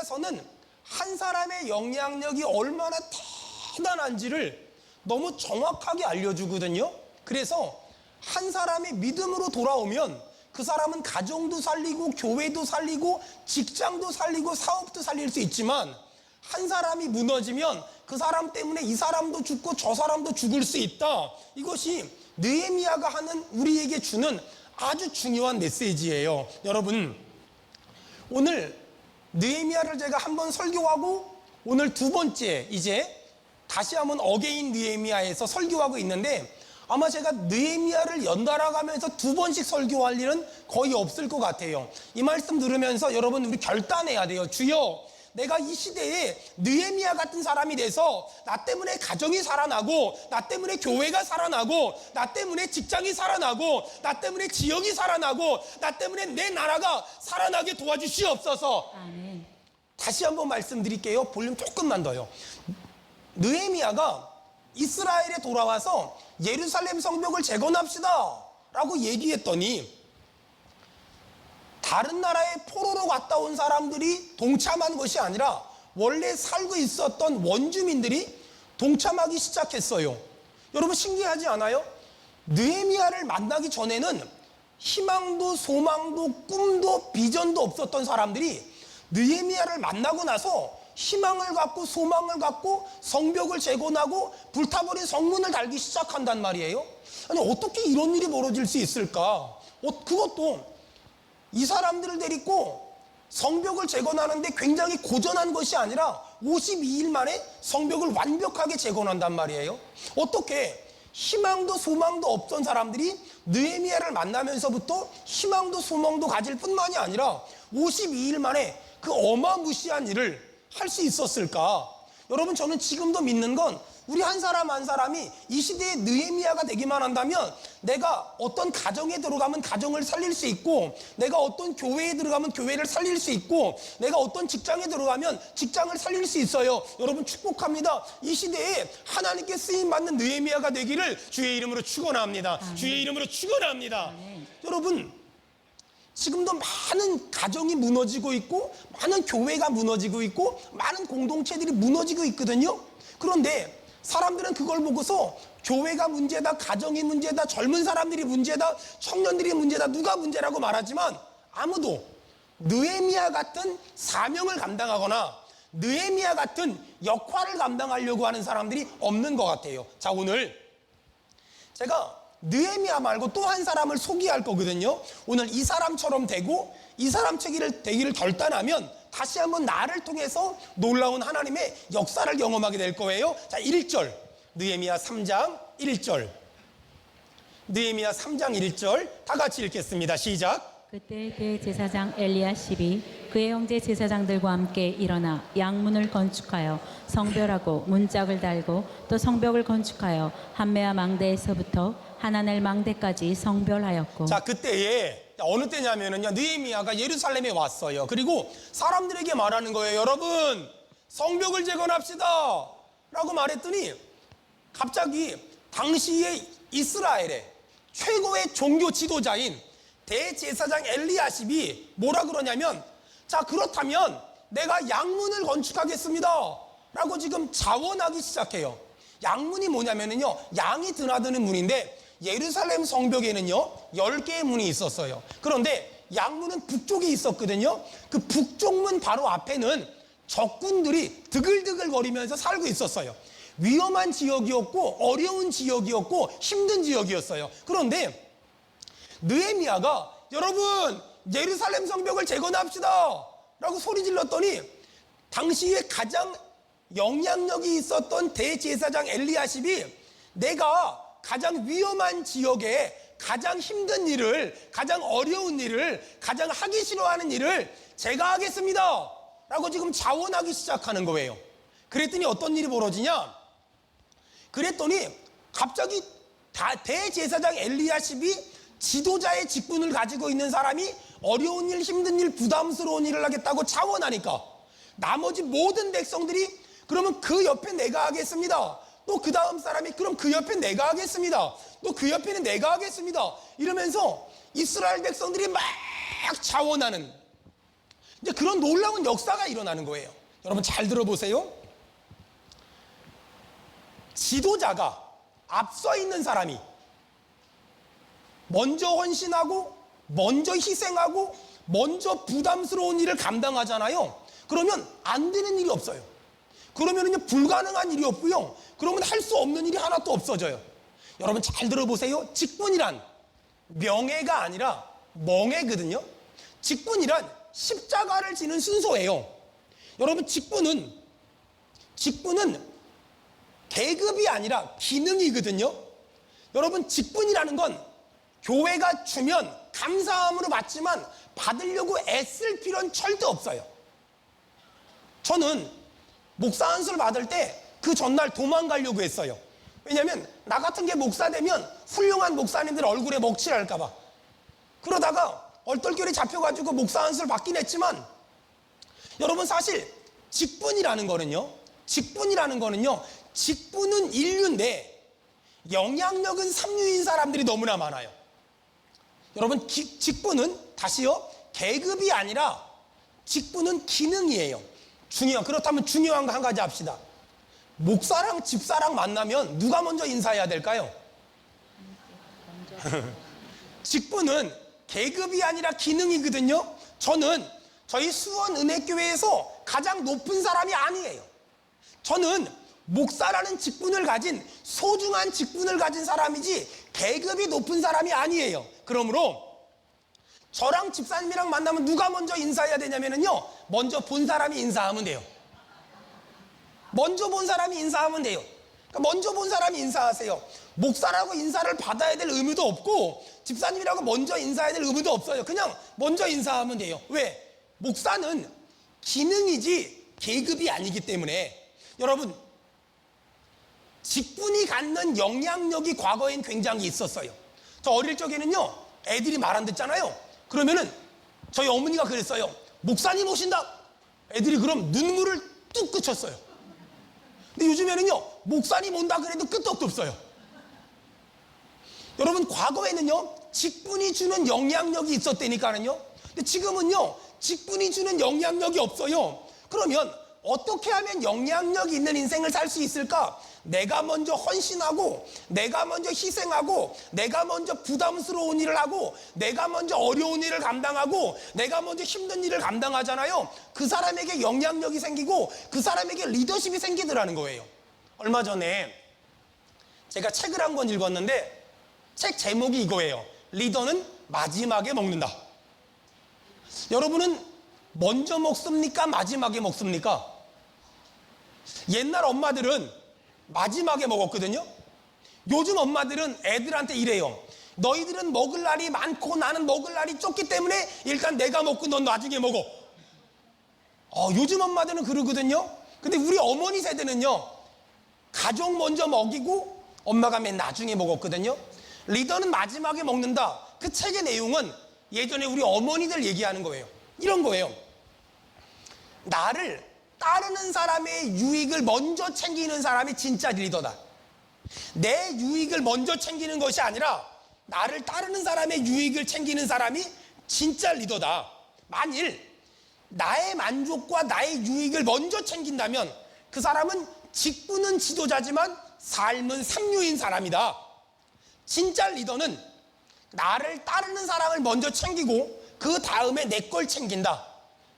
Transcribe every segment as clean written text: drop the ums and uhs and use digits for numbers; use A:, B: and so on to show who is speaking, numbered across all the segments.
A: 느헤미야서는 한 사람의 영향력이 얼마나 대단한지를 너무 정확하게 알려주거든요. 그래서 한 사람이 믿음으로 돌아오면 그 사람은 가정도 살리고 교회도 살리고 직장도 살리고 사업도 살릴 수 있지만, 한 사람이 무너지면 그 사람 때문에 이 사람도 죽고 저 사람도 죽을 수 있다. 이것이 느헤미야가 하는, 우리에게 주는 아주 중요한 메시지예요. 여러분, 오늘 느헤미야를 제가 한번 설교하고 오늘 두 번째 이제 다시 한번 어게인 느헤미야에서 설교하고 있는데, 아마 제가 느헤미야를 연달아 가면서 두 번씩 설교할 일은 거의 없을 것 같아요. 이 말씀 들으면서 여러분, 우리 결단해야 돼요. 주여, 내가 이 시대에 느헤미야 같은 사람이 돼서 나 때문에 가정이 살아나고, 나 때문에 교회가 살아나고, 나 때문에 직장이 살아나고, 나 때문에 지역이 살아나고, 나 때문에 내 나라가 살아나게 도와주시옵소서.
B: 아멘.
A: 다시 한번 말씀드릴게요. 볼륨 조금만 더요. 느헤미야가 이스라엘에 돌아와서 예루살렘 성벽을 재건합시다 라고 얘기했더니, 다른 나라에 포로로 갔다 온 사람들이 동참한 것이 아니라 원래 살고 있었던 원주민들이 동참하기 시작했어요. 여러분, 신기하지 않아요? 느헤미야를 만나기 전에는 희망도 소망도 꿈도 비전도 없었던 사람들이 느헤미야를 만나고 나서 희망을 갖고 소망을 갖고 성벽을 재건하고 불타버린 성문을 달기 시작한단 말이에요. 아니, 어떻게 이런 일이 벌어질 수 있을까? 그것도 이 사람들을 데리고 성벽을 재건하는데 굉장히 고전한 것이 아니라 52일 만에 성벽을 완벽하게 재건한단 말이에요. 어떻게 희망도 소망도 없던 사람들이 느헤미야를 만나면서부터 희망도 소망도 가질 뿐만이 아니라 52일 만에 그 어마무시한 일을 할 수 있었을까? 여러분, 저는 지금도 믿는 건 우리 한 사람 한 사람이 이 시대의 느헤미야가 되기만 한다면, 내가 어떤 가정에 들어가면 가정을 살릴 수 있고, 내가 어떤 교회에 들어가면 교회를 살릴 수 있고, 내가 어떤 직장에 들어가면 직장을 살릴 수 있어요. 여러분, 축복합니다. 이 시대에 하나님께 쓰임받는 느헤미야가 되기를 주의 이름으로 축원합니다. 주의 이름으로 축원합니다. 여러분, 지금도 많은 가정이 무너지고 있고, 많은 교회가 무너지고 있고, 많은 공동체들이 무너지고 있거든요. 그런데 사람들은 그걸 보고서 교회가 문제다, 가정이 문제다, 젊은 사람들이 문제다, 청년들이 문제다, 누가 문제라고 말하지만, 아무도 느헤미야 같은 사명을 감당하거나 느헤미야 같은 역할을 감당하려고 하는 사람들이 없는 것 같아요. 자, 오늘 제가 느헤미야 말고 또 한 사람을 소개할 거거든요. 오늘 이 사람처럼 되고 이 사람 되기를 결단하면 다시 한번 나를 통해서 놀라운 하나님의 역사를 경험하게 될 거예요. 자, 1절, 느헤미야 3장 1절, 느헤미야 3장 1절 다 같이 읽겠습니다. 시작.
B: 그때 대제사장 엘리야십이 그의 형제 제사장들과 함께 일어나 양문을 건축하여 성별하고 문짝을 달고, 또 성벽을 건축하여 한메아 망대에서부터 하나넬 망대까지 성별하였고.
A: 자, 그때에 어느 때냐면은요, 느헤미야가 예루살렘에 왔어요. 그리고 사람들에게 말하는 거예요. 여러분, 성벽을 재건합시다 라고 말했더니, 갑자기 당시에 이스라엘의 최고의 종교 지도자인 대제사장 엘리야십이 뭐라 그러냐면, 자, 그렇다면 내가 양문을 건축하겠습니다 라고 지금 자원하기 시작해요. 양문이 뭐냐면은요, 양이 드나드는 문인데, 예루살렘 성벽에는요 10개의 문이 있었어요. 그런데 양문은 북쪽에 있었거든요. 그 북쪽 문 바로 앞에는 적군들이 드글드글 거리면서 살고 있었어요. 위험한 지역이었고 어려운 지역이었고 힘든 지역이었어요. 그런데 느헤미야가 여러분, 예루살렘 성벽을 재건합시다 라고 소리 질렀더니, 당시에 가장 영향력이 있었던 대제사장 엘리야십이 내가 가장 위험한 지역에 가장 힘든 일을, 가장 어려운 일을, 가장 하기 싫어하는 일을 제가 하겠습니다 라고 지금 자원하기 시작하는 거예요. 그랬더니 어떤 일이 벌어지냐? 그랬더니 갑자기 대제사장 엘리야십이 지도자의 직분을 가지고 있는 사람이 어려운 일, 힘든 일, 부담스러운 일을 하겠다고 자원하니까, 나머지 모든 백성들이 그러면 그 옆에 내가 하겠습니다, 또 그 다음 사람이 그럼 그 옆에 내가 하겠습니다, 또 그 옆에는 내가 하겠습니다, 이러면서 이스라엘 백성들이 막 자원하는, 이제 그런 놀라운 역사가 일어나는 거예요. 여러분 잘 들어보세요. 지도자가 앞서 있는 사람이 먼저 헌신하고 먼저 희생하고 먼저 부담스러운 일을 감당하잖아요. 그러면 안 되는 일이 없어요. 그러면 불가능한 일이 없고요. 그러면 할 수 없는 일이 하나도 없어져요. 여러분 잘 들어보세요. 직분이란 명예가 아니라 멍해거든요. 직분이란 십자가를 지는 순서예요. 여러분 직분은 계급이 아니라 기능이거든요. 여러분 직분이라는 건 교회가 주면 감사함으로 받지만 받으려고 애쓸 필요는 절대 없어요. 저는 목사 안수를 받을 때 그 전날 도망가려고 했어요. 왜냐하면 나 같은 게 목사 되면 훌륭한 목사님들 얼굴에 먹칠할까 봐. 그러다가 얼떨결에 잡혀가지고 목사 안수를 받긴 했지만, 여러분 사실 직분이라는 거는요, 직분은 인류인데 영향력은 삼류인 사람들이 너무나 많아요. 여러분 직분은 다시요, 계급이 아니라 직분은 기능이에요. 그렇다면 중요한 거 한 가지 합시다. 목사랑 집사랑 만나면 누가 먼저 인사해야 될까요? 직분은 계급이 아니라 기능이거든요. 저는 저희 수원은혜교회에서 가장 높은 사람이 아니에요. 저는 목사라는 직분을 가진 소중한 직분을 가진 사람이지 계급이 높은 사람이 아니에요. 그러므로 저랑 집사님이랑 만나면 누가 먼저 인사해야 되냐면요, 먼저 본 사람이 인사하면 돼요. 먼저 본 사람이 인사하면 돼요. 그러니까 먼저 본 사람이 인사하세요. 목사라고 인사를 받아야 될 의무도 없고 집사님이라고 먼저 인사해야 될 의무도 없어요. 그냥 먼저 인사하면 돼요. 왜? 목사는 기능이지 계급이 아니기 때문에. 여러분 직분이 갖는 영향력이 과거엔 굉장히 있었어요. 저 어릴 적에는요, 애들이 말 안 듣잖아요. 그러면은 저희 어머니가 그랬어요. 목사님 오신다. 애들이 그럼 눈물을 뚝 그쳤어요. 근데 요즘에는요, 목사님 온다 그래도 끄떡도 없어요. 여러분 과거에는요, 직분이 주는 영향력이 있었다니까는요. 근데 지금은요, 직분이 주는 영향력이 없어요. 그러면 어떻게 하면 영향력 있는 인생을 살 수 있을까? 내가 먼저 헌신하고, 내가 먼저 희생하고, 내가 먼저 부담스러운 일을 하고, 내가 먼저 어려운 일을 감당하고, 내가 먼저 힘든 일을 감당하잖아요. 그 사람에게 영향력이 생기고 그 사람에게 리더십이 생기더라는 거예요. 얼마 전에 제가 책을 한 권 읽었는데 책 제목이 이거예요. 리더는 마지막에 먹는다. 여러분은 먼저 먹습니까? 마지막에 먹습니까? 옛날 엄마들은 마지막에 먹었거든요. 요즘 엄마들은 애들한테 이래요. 너희들은 먹을 날이 많고 나는 먹을 날이 적기 때문에 일단 내가 먹고 넌 나중에 먹어. 요즘 엄마들은 그러거든요. 근데 우리 어머니 세대는요, 가족 먼저 먹이고 엄마가 맨 나중에 먹었거든요. 리더는 마지막에 먹는다. 그 책의 내용은 예전에 우리 어머니들 얘기하는 거예요. 이런 거예요. 나를 따르는 사람의 유익을 먼저 챙기는 사람이 진짜 리더다. 내 유익을 먼저 챙기는 것이 아니라 나를 따르는 사람의 유익을 챙기는 사람이 진짜 리더다. 만일 나의 만족과 나의 유익을 먼저 챙긴다면 그 사람은 직분은 지도자지만 삶은 삼류인 사람이다. 진짜 리더는 나를 따르는 사람을 먼저 챙기고 그 다음에 내 걸 챙긴다.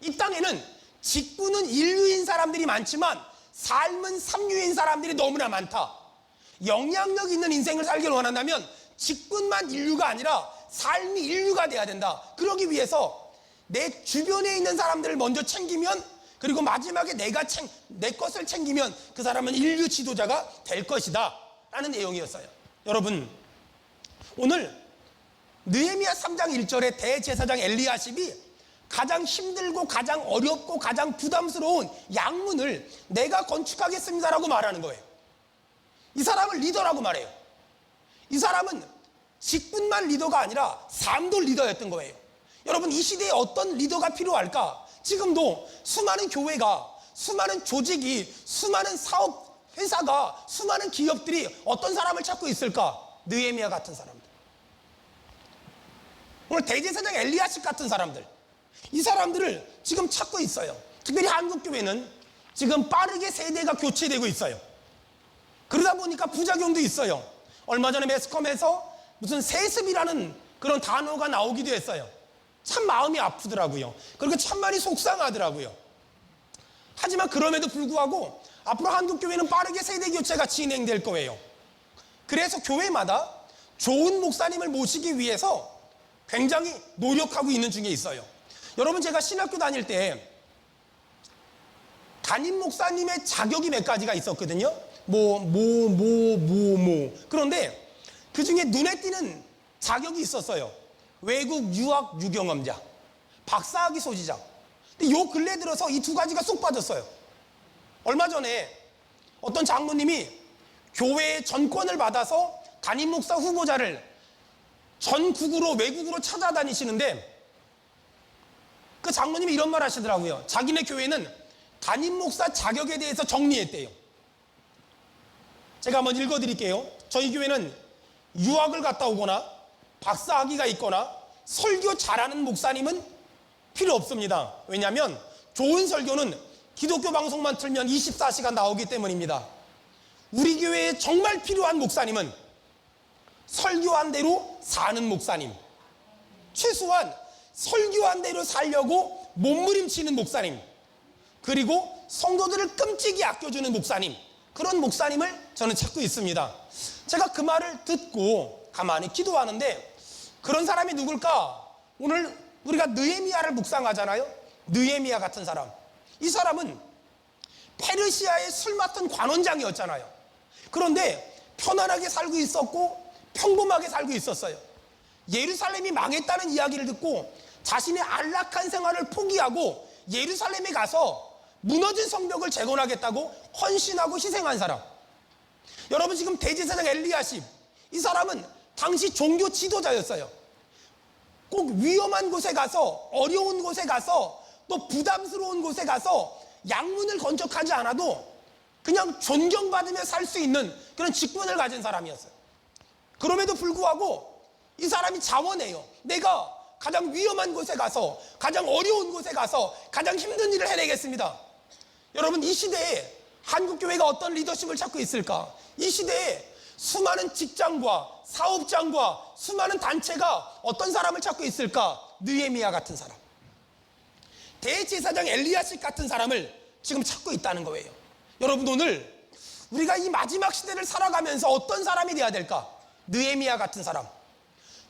A: 이 땅에는 직분은 인류인 사람들이 많지만 삶은 삼류인 사람들이 너무나 많다. 영향력 있는 인생을 살길 원한다면 직분만 인류가 아니라 삶이 인류가 돼야 된다. 그러기 위해서 내 주변에 있는 사람들을 먼저 챙기면, 그리고 마지막에 내 것을 챙기면 그 사람은 인류 지도자가 될 것이다 라는 내용이었어요. 여러분 오늘 느헤미야 3장 1절에 대제사장 엘리야십이 가장 힘들고 가장 어렵고 가장 부담스러운 양문을 내가 건축하겠습니다라고 말하는 거예요. 이 사람을 리더라고 말해요. 이 사람은 직분만 리더가 아니라 삶도 리더였던 거예요. 여러분 이 시대에 어떤 리더가 필요할까? 지금도 수많은 교회가, 수많은 조직이, 수많은 사업 회사가, 수많은 기업들이 어떤 사람을 찾고 있을까? 느헤미야 같은 사람들, 오늘 대제사장 엘리야십 같은 사람들, 이 사람들을 지금 찾고 있어요. 특별히 한국교회는 지금 빠르게 세대가 교체되고 있어요. 그러다 보니까 부작용도 있어요. 얼마 전에 매스컴에서 무슨 세습이라는 그런 단어가 나오기도 했어요. 참 마음이 아프더라고요. 그리고 참 많이 속상하더라고요. 하지만 그럼에도 불구하고 앞으로 한국교회는 빠르게 세대 교체가 진행될 거예요. 그래서 교회마다 좋은 목사님을 모시기 위해서 굉장히 노력하고 있는 중에 있어요. 여러분, 제가 신학교 다닐 때 담임 목사님의 자격이 몇 가지가 있었거든요. 그런데 그 중에 눈에 띄는 자격이 있었어요. 외국 유학 유경험자, 박사학위 소지자. 근데 요 근래 들어서 이 두 가지가 쏙 빠졌어요. 얼마 전에 어떤 장로님이 교회의 전권을 받아서 담임 목사 후보자를 전국으로 외국으로 찾아다니시는데 그 장로님이 이런 말 하시더라고요. 자기네 교회는 담임 목사 자격에 대해서 정리했대요. 제가 한번 읽어드릴게요. 저희 교회는 유학을 갔다 오거나 박사학위가 있거나 설교 잘하는 목사님은 필요 없습니다. 왜냐하면 좋은 설교는 기독교 방송만 틀면 24시간 나오기 때문입니다. 우리 교회에 정말 필요한 목사님은 설교한 대로 사는 목사님, 최소한 설교한 대로 살려고 몸부림치는 목사님, 그리고 성도들을 끔찍이 아껴주는 목사님, 그런 목사님을 저는 찾고 있습니다. 제가 그 말을 듣고 가만히 기도하는데 그런 사람이 누굴까? 오늘 우리가 느헤미야를 묵상하잖아요. 느헤미야 같은 사람, 이 사람은 페르시아의 술 맡은 관원장이었잖아요. 그런데 편안하게 살고 있었고 평범하게 살고 있었어요. 예루살렘이 망했다는 이야기를 듣고 자신의 안락한 생활을 포기하고 예루살렘에 가서 무너진 성벽을 재건하겠다고 헌신하고 희생한 사람. 여러분, 지금 대제사장 엘리야십, 이 사람은 당시 종교 지도자였어요. 꼭 위험한 곳에 가서, 어려운 곳에 가서, 또 부담스러운 곳에 가서 양문을 건축하지 않아도 그냥 존경받으며 살 수 있는 그런 직분을 가진 사람이었어요. 그럼에도 불구하고 이 사람이 자원해요. 내가 가장 위험한 곳에 가서, 가장 어려운 곳에 가서 가장 힘든 일을 해내겠습니다. 여러분, 이 시대에 한국교회가 어떤 리더십을 찾고 있을까? 이 시대에 수많은 직장과 사업장과 수많은 단체가 어떤 사람을 찾고 있을까? 느헤미야 같은 사람, 대제사장 엘리야십 같은 사람을 지금 찾고 있다는 거예요. 여러분, 오늘 우리가 이 마지막 시대를 살아가면서 어떤 사람이 돼야 될까? 느헤미야 같은 사람,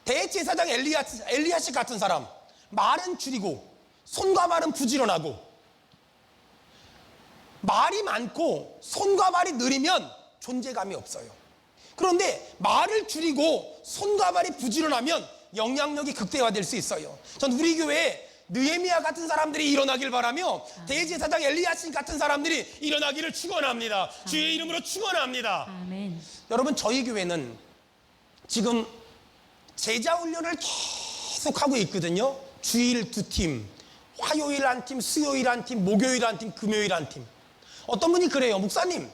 A: 대제사장 엘리야십 같은 사람. 말은 줄이고 손과 발은 부지런하고, 말이 많고 손과 발이 느리면 존재감이 없어요. 그런데 말을 줄이고 손과 발이 부지런하면 영향력이 극대화될 수 있어요. 전 우리 교회에 느헤미야 같은 사람들이 일어나길 바라며 대제사장 엘리야십 같은 사람들이 일어나기를 축원합니다. 주의 이름으로 축원합니다.
B: 아멘.
A: 여러분, 저희 교회는 지금 제자 훈련을 계속 하고 있거든요. 주일 2팀, 화요일 1팀, 수요일 1팀, 목요일 1팀, 금요일 1팀. 어떤 분이 그래요. 목사님,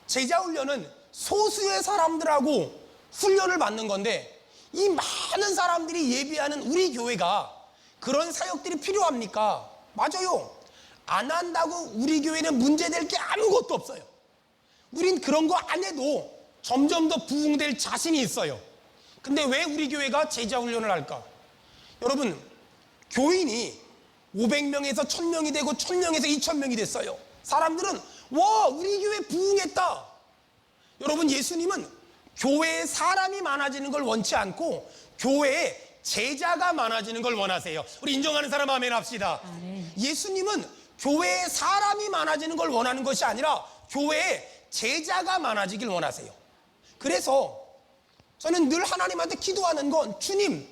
A: 제자 훈련은 소수의 사람들하고 훈련을 받는 건데 이 많은 사람들이 예비하는 우리 교회가 그런 사역들이 필요합니까? 맞아요. 안 한다고 우리 교회는 문제될 게 아무것도 없어요. 우린 그런 거 안 해도 점점 더 부흥될 자신이 있어요. 근데 왜 우리 교회가 제자 훈련을 할까? 여러분, 교인이 500명에서 1000명이 되고 1000명에서 2000명이 됐어요. 사람들은 와, 우리 교회 부흥했다. 여러분, 예수님은 교회에 사람이 많아지는 걸 원치 않고 교회에 제자가 많아지는 걸 원하세요. 우리 인정하는 사람 아멘 합시다.
B: 아멘.
A: 예수님은 교회에 사람이 많아지는 걸 원하는 것이 아니라 교회에 제자가 많아지길 원하세요. 그래서 저는 늘 하나님한테 기도하는 건, 주님,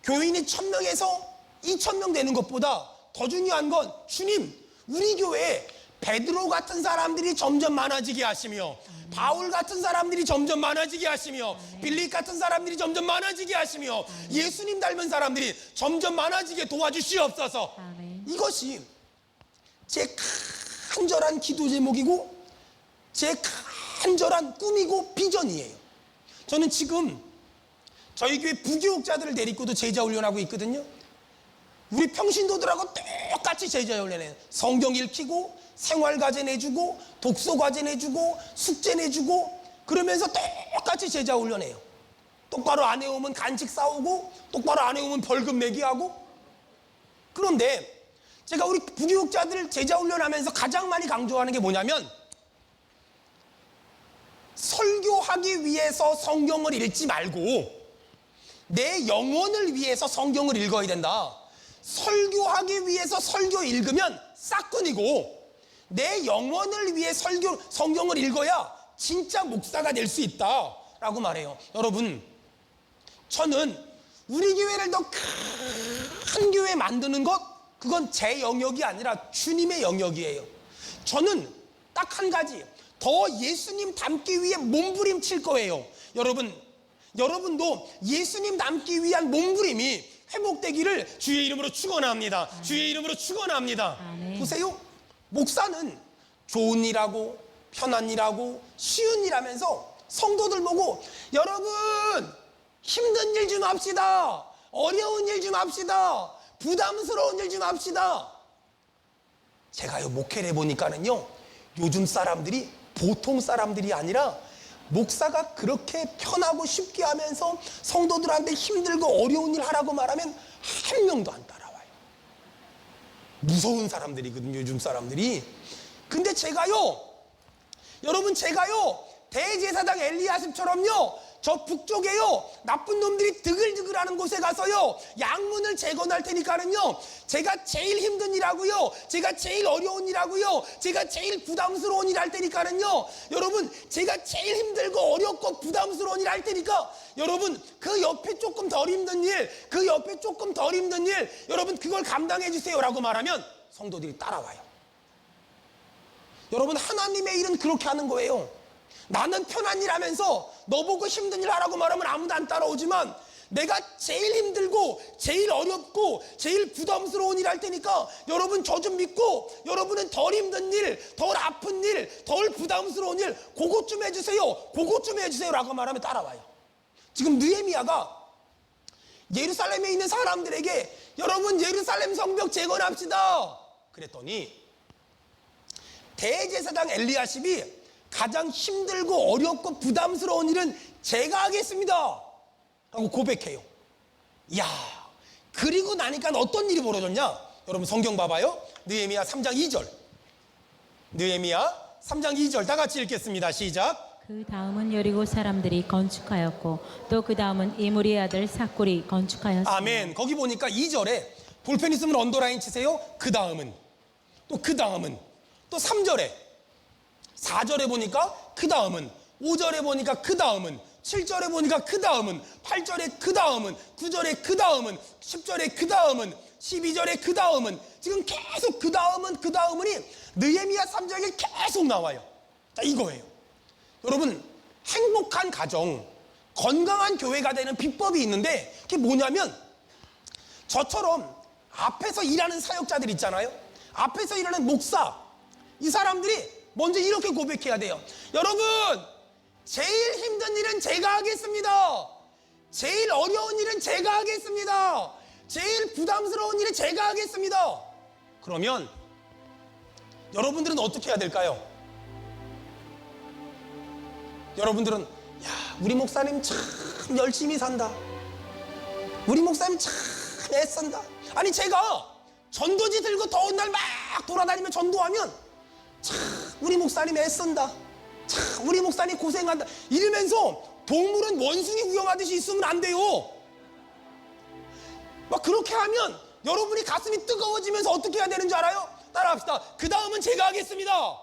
A: 교인이 1000명에서 2000명 되는 것보다 더 중요한 건, 주님, 우리 교회에 베드로 같은 사람들이 점점 많아지게 하시며, 바울 같은 사람들이 점점 많아지게 하시며, 빌립 같은 사람들이 점점 많아지게 하시며, 예수님 닮은 사람들이 점점 많아지게 도와주시옵소서.
B: 아멘.
A: 이것이 제 간절한 기도 제목이고 제 간절한 꿈이고 비전이에요. 저는 지금 저희 교회 부교육자들을 데리고도 제자 훈련하고 있거든요. 우리 평신도들하고 똑같이 제자훈련해요. 성경 읽히고 생활과제 내주고 독서과제 내주고 숙제 내주고 그러면서 똑같이 제자훈련해요. 똑바로 안 해오면 간식 싸우고 똑바로 안 해오면 벌금 내기 하고. 그런데 제가 우리 부교육자들 제자훈련하면서 가장 많이 강조하는 게 뭐냐면 설교하기 위해서 성경을 읽지 말고 내 영혼을 위해서 성경을 읽어야 된다. 설교하기 위해서 설교 읽으면 싹군이고 내 영혼을 위해 성경을 읽어야 진짜 목사가 될 수 있다 라고 말해요. 여러분, 저는 우리 교회를 더 큰 교회 만드는 것, 그건 제 영역이 아니라 주님의 영역이에요. 저는 딱 한 가지, 더 예수님 닮기 위해 몸부림칠 거예요. 여러분도 예수님 닮기 위한 몸부림이 회복되기를 주의 이름으로 축원합니다. 주의 이름으로 축원합니다. 보세요. 목사는 좋은 일하고 편한 일하고 쉬운 일하면서 성도들 보고 여러분 힘든 일 좀 합시다. 어려운 일 좀 합시다. 부담스러운 일 좀 합시다. 제가요 목회를 해보니까는요 요즘 사람들이 보통 사람들이 아니라 목사가 그렇게 편하고 쉽게 하면서 성도들한테 힘들고 어려운 일 하라고 말하면 한 명도 안 따라와요. 무서운 사람들이거든요, 요즘 사람들이. 근데 여러분 제가요 대제사장 엘리야십처럼요 저 북쪽에요 나쁜 놈들이 드글드글하는 곳에 가서요 양문을 재건할 테니까는요 제가 제일 힘든 일하고요 제가 제일 어려운 일하고요 제가 제일 부담스러운 일 할 테니까는요 여러분 제가 제일 힘들고 어렵고 부담스러운 일 할 테니까 여러분 그 옆에 조금 덜 힘든 일 그 옆에 조금 덜 힘든 일 여러분 그걸 감당해 주세요 라고 말하면 성도들이 따라와요. 여러분 하나님의 일은 그렇게 하는 거예요. 나는 편한 일 하면서 너보고 힘든 일 하라고 말하면 아무도 안 따라오지만 내가 제일 힘들고 제일 어렵고 제일 부담스러운 일 할 테니까 여러분 저 좀 믿고 여러분은 덜 힘든 일, 덜 아픈 일, 덜 부담스러운 일 그것 좀 해주세요. 그것 좀 해주세요 라고 말하면 따라와요. 지금 느헤미야가 예루살렘에 있는 사람들에게 여러분 예루살렘 성벽 재건합시다 그랬더니 대제사장 엘리야십이 가장 힘들고 어렵고 부담스러운 일은 제가 하겠습니다 라고 고백해요. 이야, 그리고 나니까 어떤 일이 벌어졌냐? 여러분 성경 봐봐요. 느헤미야 3장 2절. 느헤미야 3장 2절 다 같이 읽겠습니다. 시작.
B: 그 다음은 여리고 사람들이 건축하였고 또 그 다음은 이므리의 아들 삭굴이 건축하였습니다.
A: 아멘. 거기 보니까 2절에 볼펜 있으면 언더라인 치세요. 그 다음은 또 그 다음은 또 3절에 4절에 보니까 그 다음은 5절에 보니까 그 다음은 7절에 보니까 그 다음은 8절에 그 다음은 9절에 그 다음은 10절에 그 다음은 12절에 그 다음은 지금 계속 그 다음은이 느헤미야 3장에 계속 나와요. 자 이거예요. 여러분 행복한 가정 건강한 교회가 되는 비법이 있는데 그게 뭐냐면 저처럼 앞에서 일하는 사역자들 있잖아요. 앞에서 일하는 목사 이 사람들이 먼저 이렇게 고백해야 돼요. 여러분 제일 힘든 일은 제가 하겠습니다. 제일 어려운 일은 제가 하겠습니다. 제일 부담스러운 일은 제가 하겠습니다. 그러면 여러분들은 어떻게 해야 될까요? 여러분들은 야 우리 목사님 참 열심히 산다. 우리 목사님 참 애쓴다. 아니 제가 전도지 들고 더운 날 막 돌아다니며 전도하면 참 우리 목사님 애쓴다. 참 우리 목사님 고생한다. 이러면서 동물은 원숭이 구경하듯이 있으면 안 돼요. 막 그렇게 하면 여러분이 가슴이 뜨거워지면서 어떻게 해야 되는 줄 알아요? 따라합시다. 그 다음은 제가 하겠습니다.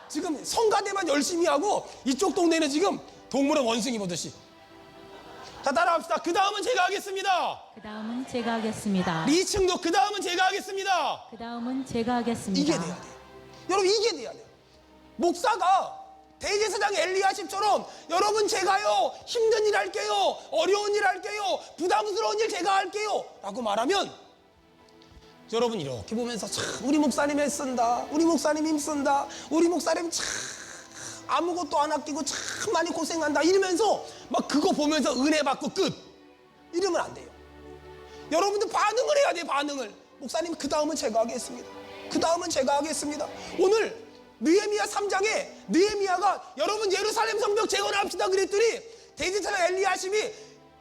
A: 지금 성가대만 열심히 하고 이쪽 동네는 지금 동물은 원숭이 보듯이. 자 따라합시다. 그 다음은 제가 하겠습니다.
B: 그 다음은 제가 하겠습니다.
A: 2층도 그 다음은 제가 하겠습니다.
B: 그 다음은 제가 하겠습니다.
A: 이게 돼야 돼요. 여러분 이게 돼야 돼요. 목사가 대제사장 엘리야십처럼 여러분 제가요 힘든 일 할게요. 어려운 일 할게요. 부담스러운 일 제가 할게요 라고 말하면 여러분 이렇게 보면서 참 우리 목사님 애쓴다. 우리 목사님 힘쓴다. 우리 목사님 참 아무것도 안 아끼고 참 많이 고생한다 이러면서 막 그거 보면서 은혜 받고 끝 이러면 안 돼요. 여러분들 반응을 해야 돼, 반응을. 목사님, 그 다음은 제가 하겠습니다. 그 다음은 제가 하겠습니다. 오늘 느헤미야 3장에 느헤미야가 여러분 예루살렘 성벽 재건합시다 그랬더니 대제사장 엘리야십이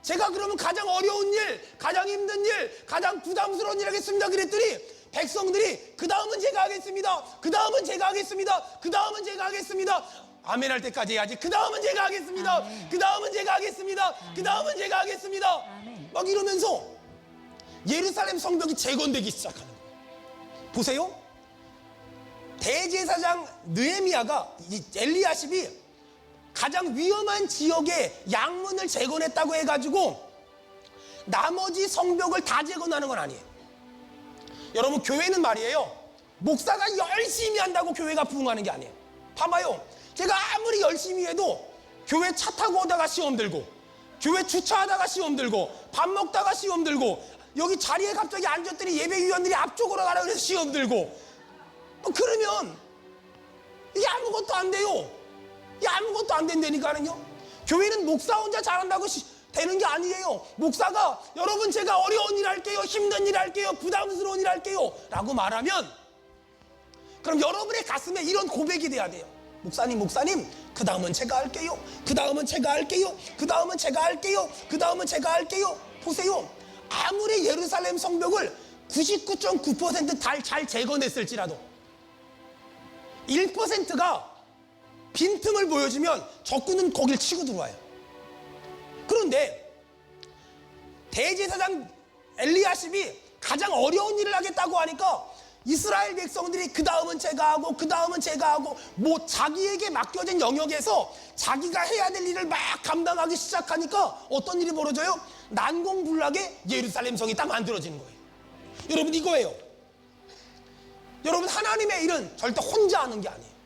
A: 제가 그러면 가장 어려운 일, 가장 힘든 일, 가장 부담스러운 일 하겠습니다 그랬더니 백성들이 그 다음은 제가 하겠습니다. 그 다음은 제가 하겠습니다. 그 다음은 제가 하겠습니다. 아멘 할 때까지 해야지. 그 다음은 제가 하겠습니다.
B: 아멘.
A: 그 다음은 제가 하겠습니다. 그 다음은 제가 하겠습니다.
B: 아멘.
A: 막 이러면서 예루살렘 성벽이 재건되기 시작하는 거예요. 보세요. 대제사장 느헤미야가 엘리야십이 가장 위험한 지역에 양문을 재건했다고 해가지고 나머지 성벽을 다 재건하는 건 아니에요. 여러분, 교회는 말이에요, 목사가 열심히 한다고 교회가 부흥하는 게 아니에요. 봐봐요, 제가 아무리 열심히 해도 교회 차 타고 오다가 시험 들고, 교회 주차하다가 시험 들고, 밥 먹다가 시험 들고, 여기 자리에 갑자기 앉았더니 예배위원들이 앞쪽으로 가라 그래서 시험 들고, 그러면 이게 아무것도 안 돼요. 이게 아무것도 안 된다니까는요. 교회는 목사 혼자 잘한다고 되는 게 아니에요. 목사가 여러분 제가 어려운 일 할게요, 힘든 일 할게요, 부담스러운 일 할게요 라고 말하면 그럼 여러분의 가슴에 이런 고백이 돼야 돼요. 목사님, 그 다음은 제가 할게요. 그 다음은 제가 할게요. 그 다음은 제가 할게요. 그 다음은 제가 할게요. 보세요, 아무리 예루살렘 성벽을 99.9% 잘 재건했을지라도 1%가 빈틈을 보여주면 적군은 거길 치고 들어와요. 그런데 대제사장 엘리야십이 가장 어려운 일을 하겠다고 하니까 이스라엘 백성들이 그 다음은 제가 하고 그 다음은 제가 하고 뭐 자기에게 맡겨진 영역에서 자기가 해야 될 일을 막 감당하기 시작하니까 어떤 일이 벌어져요? 난공불락의 예루살렘 성이 딱 만들어지는 거예요. 여러분, 이거예요. 여러분, 하나님의 일은 절대 혼자 하는 게 아니에요.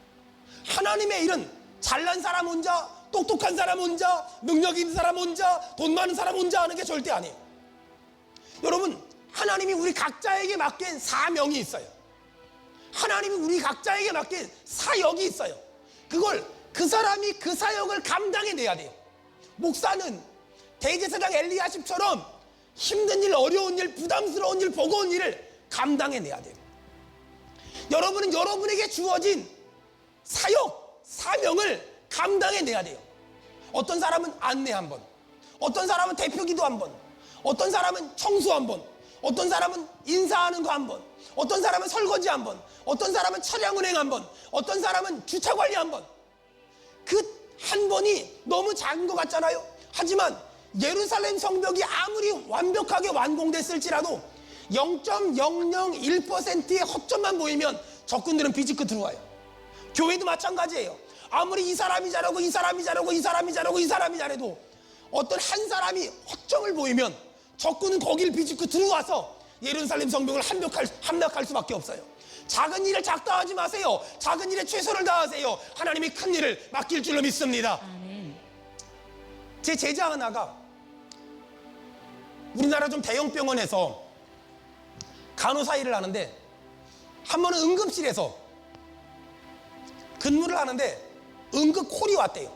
A: 하나님의 일은 잘난 사람 혼자, 똑똑한 사람 혼자, 능력 있는 사람 혼자, 돈 많은 사람 혼자 하는 게 절대 아니에요. 여러분, 하나님이 우리 각자에게 맡긴 사명이 있어요. 하나님이 우리 각자에게 맡긴 사역이 있어요. 그걸 그 사람이 그 사역을 감당해내야 돼요. 목사는 대제사장 엘리야십처럼 힘든 일, 어려운 일, 부담스러운 일, 버거운 일을 감당해내야 돼요. 여러분은 여러분에게 주어진 사역, 사명을 감당해내야 돼요. 어떤 사람은 안내 한 번, 어떤 사람은 대표기도 한 번, 어떤 사람은 청소 한 번, 어떤 사람은 인사하는 거 한 번, 어떤 사람은 설거지 한 번, 어떤 사람은 차량 운행 한 번, 어떤 사람은 주차 관리 한 번. 그 한 번이 너무 작은 것 같잖아요. 하지만 예루살렘 성벽이 아무리 완벽하게 완공됐을지라도 0.001%의 허점만 보이면 적군들은 비집고 들어와요. 교회도 마찬가지예요. 아무리 이 사람이 잘하고 이 사람이 잘하고 이 사람이 잘하고 이 사람이 잘해도 어떤 한 사람이 허점을 보이면 적군은 거기를 비집고 들어와서 예루살렘 성벽을 함락할 수밖에 없어요. 작은 일을 작다 하지 마세요. 작은 일에 최선을 다하세요. 하나님이 큰 일을 맡길 줄로 믿습니다.
B: 아멘.
A: 제 제자 하나가 우리나라 좀 대형 병원에서 간호사 일을 하는데 한 번은 응급실에서 근무를 하는데 응급콜이 왔대요.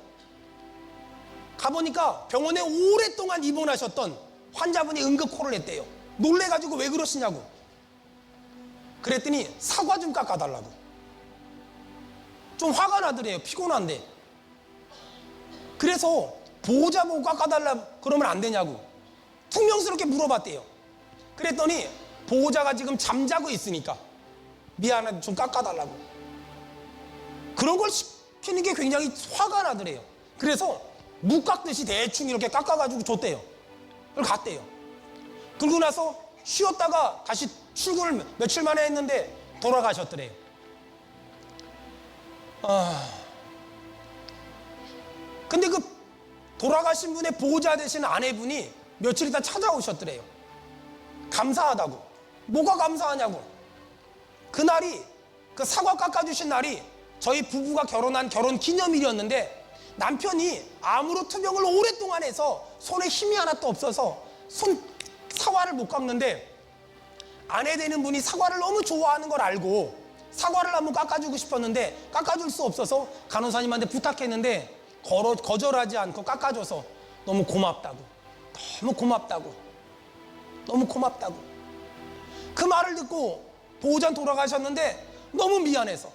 A: 가보니까 병원에 오랫동안 입원하셨던 환자분이 응급콜을 했대요. 놀래가지고 왜 그러시냐고. 그랬더니 사과 좀 깎아달라고. 좀 화가 나더래요. 피곤한데. 그래서 보호자 보고 깎아달라 그러면 안 되냐고 퉁명스럽게 물어봤대요. 그랬더니 보호자가 지금 잠자고 있으니까 미안해 좀 깎아달라고. 그런 걸 시키는 게 굉장히 화가 나더래요. 그래서 무 깎듯이 대충 이렇게 깎아가지고 줬대요. 그걸 갔대요. 그러고 나서 쉬었다가 다시 출근을 며칠 만에 했는데 돌아가셨더래요. 근데 그 돌아가신 분의 보호자 되신 아내분이 며칠 있다 찾아오셨더래요. 감사하다고. 뭐가 감사하냐고. 그날이 그 사과 깎아주신 날이 저희 부부가 결혼한 결혼 기념일이었는데 남편이 암으로 투병을 오랫동안 해서 손에 힘이 하나도 없어서 사과를 못 깎는데 아내 되는 분이 사과를 너무 좋아하는 걸 알고 사과를 한번 깎아주고 싶었는데 깎아줄 수 없어서 간호사님한테 부탁했는데 거절하지 않고 깎아줘서 너무 고맙다고. 너무 고맙다고. 너무 고맙다고. 그 말을 듣고 보호자는 돌아가셨는데 너무 미안해서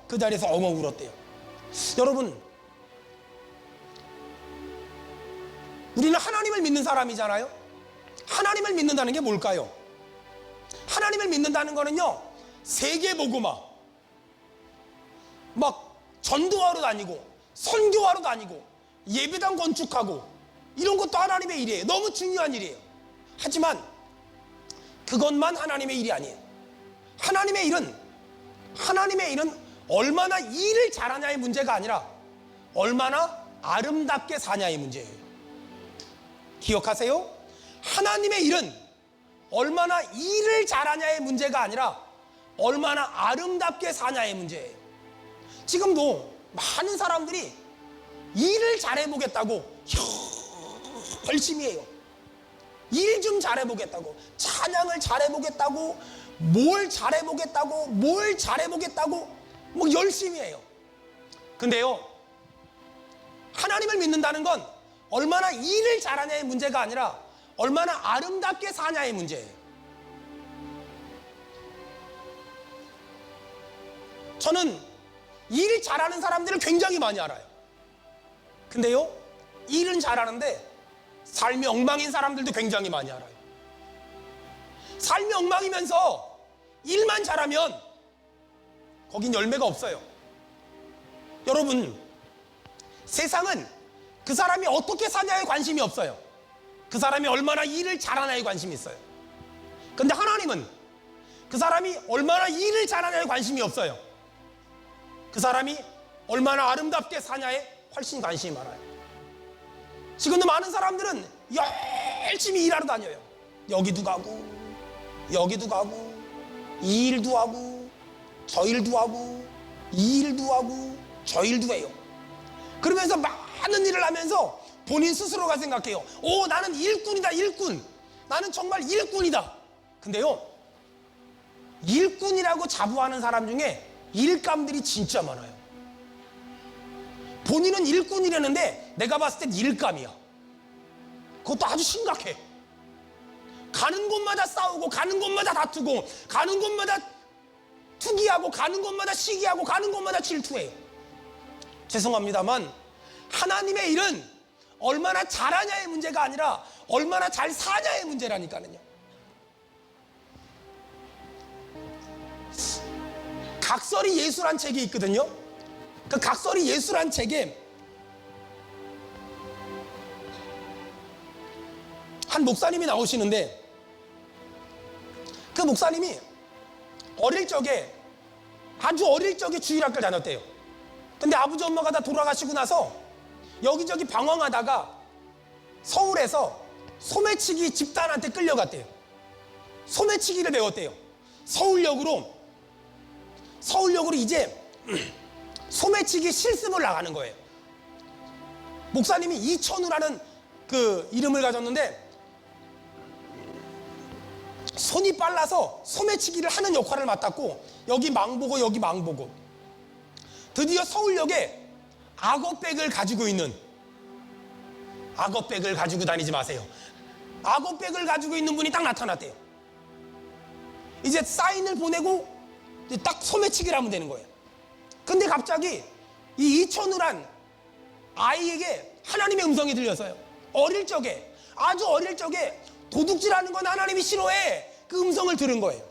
A: 그 자리에서 엉엉 울었대요. 여러분, 우리는 하나님을 믿는 사람이잖아요. 하나님을 믿는다는 게 뭘까요? 하나님을 믿는다는 거는요, 세계복음화, 막 전도하러 다니고 선교하러 다니고 예배당 건축하고 이런 것도 하나님의 일이에요. 너무 중요한 일이에요. 하지만 그것만 하나님의 일이 아니에요. 하나님의 일은 얼마나 일을 잘하냐의 문제가 아니라 얼마나 아름답게 사냐의 문제예요. 기억하세요? 하나님의 일은 얼마나 일을 잘하냐의 문제가 아니라 얼마나 아름답게 사냐의 문제예요. 지금도 많은 사람들이 일을 잘해보겠다고 열심히 해요. 일 좀 잘해보겠다고, 찬양을 잘해보겠다고, 뭘 잘해보겠다고 뭐 열심히 해요. 근데요, 하나님을 믿는다는 건 얼마나 일을 잘하냐의 문제가 아니라 얼마나 아름답게 사냐의 문제예요. 저는 일 잘하는 사람들을 굉장히 많이 알아요. 근데요, 일은 잘하는데 삶이 엉망인 사람들도 굉장히 많이 알아요. 삶이 엉망이면서 일만 잘하면 거긴 열매가 없어요. 여러분, 세상은 그 사람이 어떻게 사냐에 관심이 없어요. 그 사람이 얼마나 일을 잘하냐에 관심이 있어요. 근데 하나님은 그 사람이 얼마나 일을 잘하냐에 관심이 없어요. 그 사람이 얼마나 아름답게 사냐에 훨씬 관심이 많아요. 지금도 많은 사람들은 열심히 일하러 다녀요. 여기도 가고 여기도 가고 이 일도 하고 저 일도 하고 이 일도 하고 저 일도 해요. 그러면서 많은 일을 하면서 본인 스스로가 생각해요. 오, 나는 일꾼이다, 일꾼. 나는 정말 일꾼이다. 근데요, 일꾼이라고 자부하는 사람 중에 일감들이 진짜 많아요. 본인은 일꾼이라는데 내가 봤을 땐 일감이야. 그것도 아주 심각해. 가는 곳마다 싸우고, 가는 곳마다 다투고, 가는 곳마다 투기하고, 가는 곳마다 시기하고, 가는 곳마다 질투해요. 죄송합니다만 하나님의 일은 얼마나 잘하냐의 문제가 아니라 얼마나 잘 사냐의 문제라니까요. 각설이 예수란 책이 있거든요. 그 각설이 예수란 책에 한 목사님이 나오시는데, 그 목사님이 아주 어릴 적에 주일학교를 다녔대요. 근데 아버지 엄마가 다 돌아가시고 나서 여기저기 방황하다가 서울에서 소매치기 집단한테 끌려갔대요. 소매치기를 배웠대요. 서울역으로 이제 소매치기 실습을 나가는 거예요. 목사님이 이천우라는 그 이름을 가졌는데, 손이 빨라서 소매치기를 하는 역할을 맡았고, 여기 망보고 여기 망보고, 드디어 서울역에 악어백을 가지고 다니지 마세요. 악어백을 가지고 있는 분이 딱 나타났대요. 이제 사인을 보내고 딱 소매치기를 하면 되는 거예요. 근데 갑자기 이 이천우란 아이에게 하나님의 음성이 들렸어요. 아주 어릴 적에 도둑질하는 건 하나님이 싫어해. 그 음성을 들은 거예요.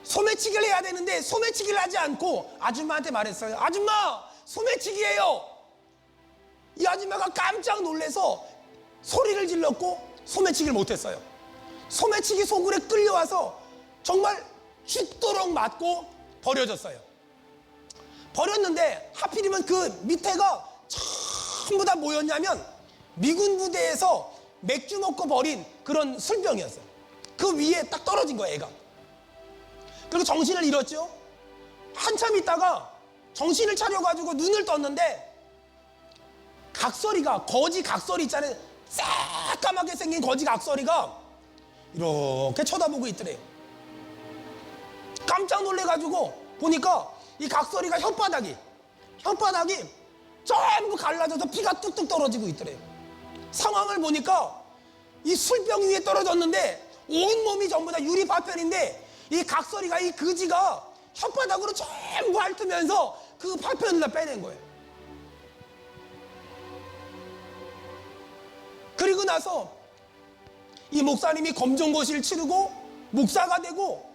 A: 소매치기를 해야 되는데 소매치기를 하지 않고 아줌마한테 말했어요. 아줌마, 소매치기예요. 이 아줌마가 깜짝 놀라서 소리를 질렀고 소매치기를 못했어요. 소매치기 소굴에 끌려와서 정말 죽도록 맞고 버려졌어요. 버렸는데 하필이면 그 밑에가 전부 다 뭐였냐면 미군 부대에서 맥주 먹고 버린 그런 술병이었어요. 그 위에 딱 떨어진 거예요, 애가. 그리고 정신을 잃었죠. 한참 있다가 정신을 차려가지고 눈을 떴는데 거지 각설이 있잖아요. 새까맣게 생긴 거지 각설이가 이렇게 쳐다보고 있더래요. 깜짝 놀래가지고 보니까 이 각설이가 혓바닥이 전부 갈라져서 피가 뚝뚝 떨어지고 있더래요. 상황을 보니까 이 술병 위에 떨어졌는데 온 몸이 전부 다 유리 파편인데 이 각설이가 이 그지가 혓바닥으로 전부 핥으면서 그 파편을 다 빼낸 거예요. 그리고 나서 이 목사님이 검정고시를 치르고 목사가 되고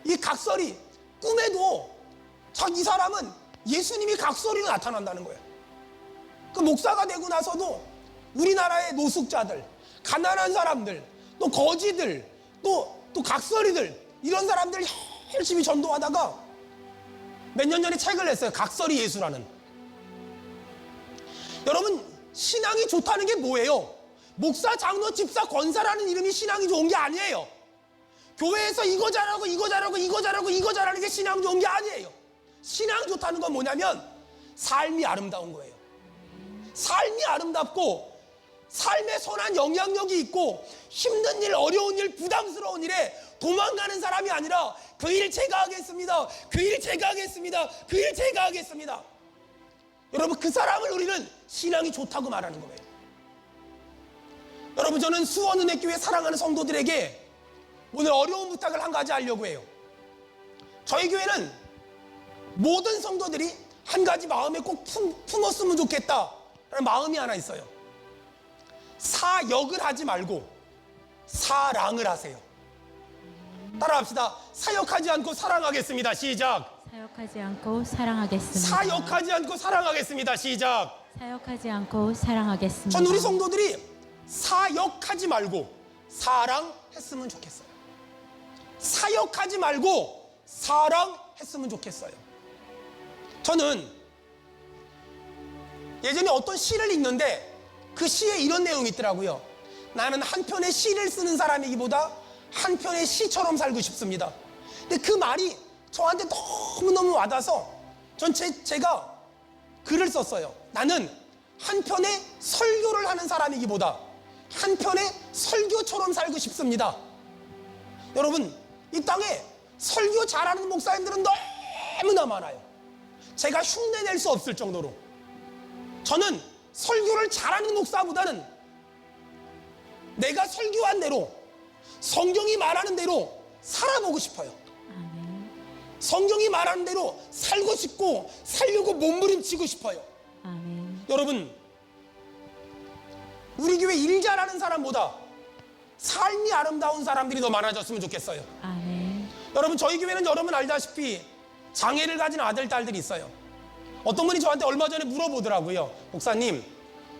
A: 이 각설이 꿈에도 이 사람은 예수님이 각설이로 나타난다는 거예요. 그 목사가 되고 나서도 우리나라의 노숙자들, 가난한 사람들, 또 거지들, 또 각설이들 이런 사람들 열심히 전도하다가 몇 년 전에 책을 냈어요. 각설이 예수라는. 여러분, 신앙이 좋다는 게 뭐예요? 목사, 장로, 집사, 권사라는 이름이 신앙이 좋은 게 아니에요. 교회에서 이거 잘하고 이거 잘하고 이거 잘하고 이거 잘하는 게 신앙 좋은 게 아니에요. 신앙 좋다는 건 뭐냐면 삶이 아름다운 거예요. 삶이 아름답고 삶에 선한 영향력이 있고 힘든 일, 어려운 일, 부담스러운 일에 도망가는 사람이 아니라 그 일 제가 하겠습니다. 그 일 제가 하겠습니다. 그 일 제가 하겠습니다. 여러분, 그 사람을 우리는 신앙이 좋다고 말하는 거예요. 여러분, 저는 수원은혜교회 사랑하는 성도들에게 오늘 어려운 부탁을 한 가지 하려고 해요. 저희 교회는 모든 성도들이 한 가지 마음에 꼭 품었으면 좋겠다라는 마음이 하나 있어요. 사역을 하지 말고 사랑을 하세요. 따라합시다. 사역하지 않고 사랑하겠습니다. 시작.
B: 사역하지 않고 사랑하겠습니다.
A: 사역하지 않고 사랑하겠습니다. 시작.
B: 사역하지 않고 사랑하겠습니다.
A: 전 우리 성도들이 사역하지 말고 사랑했으면 좋겠어요. 사역하지 말고 사랑했으면 좋겠어요. 저는 예전에 어떤 시를 읽는데 그 시에 이런 내용이 있더라고요. 나는 한 편의 시를 쓰는 사람이기보다 한 편의 시처럼 살고 싶습니다. 근데 그 말이 저한테 너무너무 와닿아서 전 제가 글을 썼어요. 나는 한 편의 설교를 하는 사람이기보다 한 편의 설교처럼 살고 싶습니다. 여러분, 이 땅에 설교 잘하는 목사님들은 너무나 많아요. 제가 흉내낼 수 없을 정도로. 저는 설교를 잘하는 목사보다는 내가 설교한 대로 성경이 말하는 대로 살아보고 싶어요.
B: 아멘.
A: 성경이 말하는 대로 살고 싶고 살려고 몸부림치고 싶어요.
B: 아멘.
A: 여러분, 우리 교회 일 잘하는 사람보다 삶이 아름다운 사람들이 더 많아졌으면 좋겠어요.
B: 아멘.
A: 여러분, 저희 교회는 여러분 알다시피 장애를 가진 아들, 딸들이 있어요. 어떤 분이 저한테 얼마 전에 물어보더라고요. 목사님,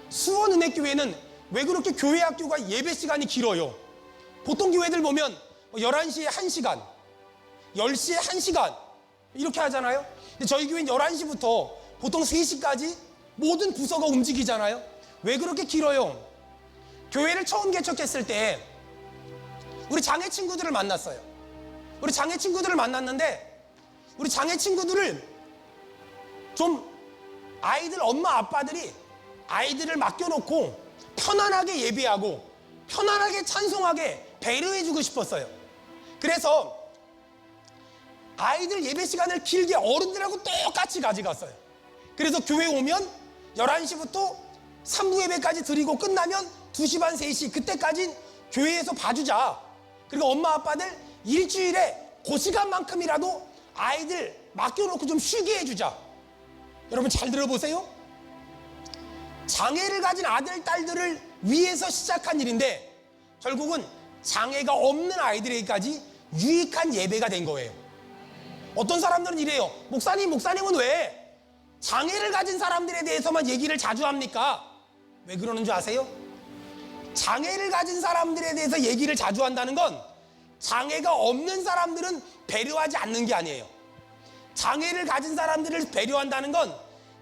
A: 수원은혜교회는 왜 그렇게 교회 학교가 예배 시간이 길어요? 보통 교회들 보면 11시에 1시간, 10시에 1시간 이렇게 하잖아요. 근데 저희 교회는 11시부터 보통 3시까지 모든 부서가 움직이잖아요. 왜 그렇게 길어요? 교회를 처음 개척했을 때 우리 장애 친구들을 만났어요. 우리 장애 친구들을 만났는데 우리 장애 친구들을 좀 아이들 엄마 아빠들이 아이들을 맡겨놓고 편안하게 예배하고 편안하게 찬송하게 배려해주고 싶었어요. 그래서 아이들 예배 시간을 길게 어른들하고 똑같이 가져갔어요. 그래서 교회 오면 11시부터 3부 예배까지 드리고 끝나면 2시 반, 3시 그때까진 교회에서 봐주자. 그리고 엄마 아빠들 일주일에 그 시간만큼이라도 아이들 맡겨놓고 좀 쉬게 해주자. 여러분 잘 들어보세요. 장애를 가진 아들, 딸들을 위해서 시작한 일인데 결국은 장애가 없는 아이들에게까지 유익한 예배가 된 거예요. 어떤 사람들은 이래요. 목사님은 왜 장애를 가진 사람들에 대해서만 얘기를 자주 합니까? 왜 그러는 줄 아세요? 장애를 가진 사람들에 대해서 얘기를 자주 한다는 건 장애가 없는 사람들은 배려하지 않는 게 아니에요. 장애를 가진 사람들을 배려한다는 건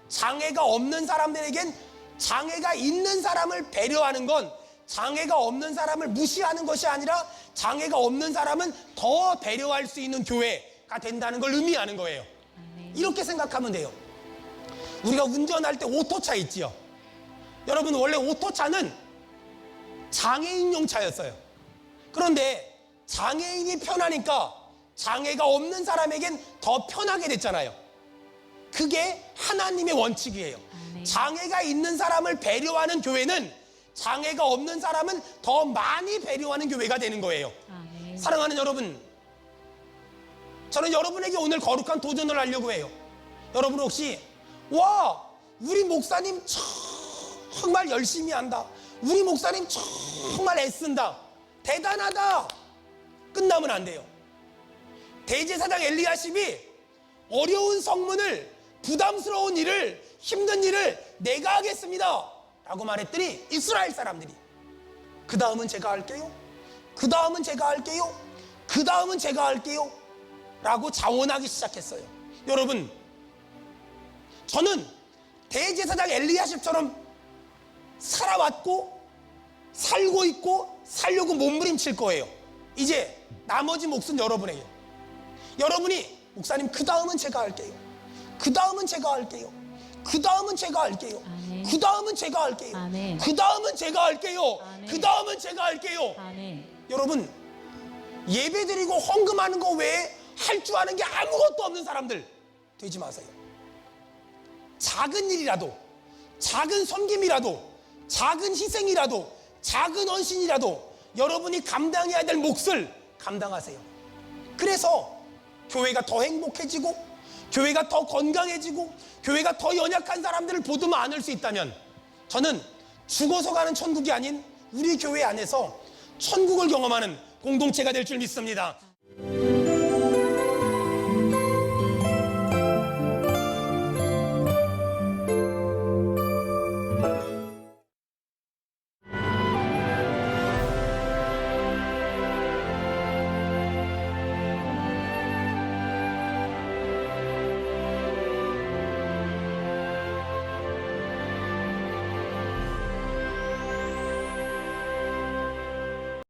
A: 장애가 없는 사람들에겐 장애가 있는 사람을 배려하는 건 장애가 없는 사람을 무시하는 것이 아니라 장애가 없는 사람은 더 배려할 수 있는 교회가 된다는 걸 의미하는 거예요. 이렇게 생각하면 돼요. 우리가 운전할 때 오토차 있지요. 여러분, 원래 오토차는 장애인용 차였어요. 그런데 장애인이 편하니까 장애가 없는 사람에겐 더 편하게 됐잖아요. 그게 하나님의 원칙이에요. 장애가 있는 사람을 배려하는 교회는 장애가 없는 사람은 더 많이 배려하는 교회가 되는 거예요.
B: 아멘.
A: 사랑하는 여러분, 저는 여러분에게 오늘 거룩한 도전을 하려고 해요. 여러분 혹시 와, 우리 목사님 정말 열심히 한다, 우리 목사님 정말 애쓴다, 대단하다, 끝나면 안 돼요. 대제사장 엘리야십이 어려운 성문을, 부담스러운 일을, 힘든 일을 내가 하겠습니다 라고 말했더니 이스라엘 사람들이 그 다음은 제가 할게요, 그 다음은 제가 할게요, 그 다음은 제가 할게요 라고 자원하기 시작했어요. 여러분, 저는 대제사장 엘리야십처럼 살아왔고 살고 있고 살려고 몸부림칠 거예요. 이제 나머지 몫은 여러분에게요. 여러분이 목사님 그 다음은 제가 할게요, 그 다음은 제가 할게요, 그 다음은 제가 할게요,
B: 아멘.
A: 그 다음은 제가 할게요,
B: 아멘.
A: 그 다음은 제가 할게요,
B: 아멘.
A: 그 다음은 제가 할게요.
B: 아멘.
A: 여러분, 예배드리고 헌금하는 거 외에 할 줄 아는 게 아무것도 없는 사람들 되지 마세요. 작은 일이라도, 작은 섬김이라도, 작은 희생이라도, 작은 헌신이라도 여러분이 감당해야 될 몫을 감당하세요. 그래서 교회가 더 행복해지고, 교회가 더 건강해지고, 교회가 더 연약한 사람들을 보듬어 안을 수 있다면, 저는 죽어서 가는 천국이 아닌 우리 교회 안에서 천국을 경험하는 공동체가 될 줄 믿습니다.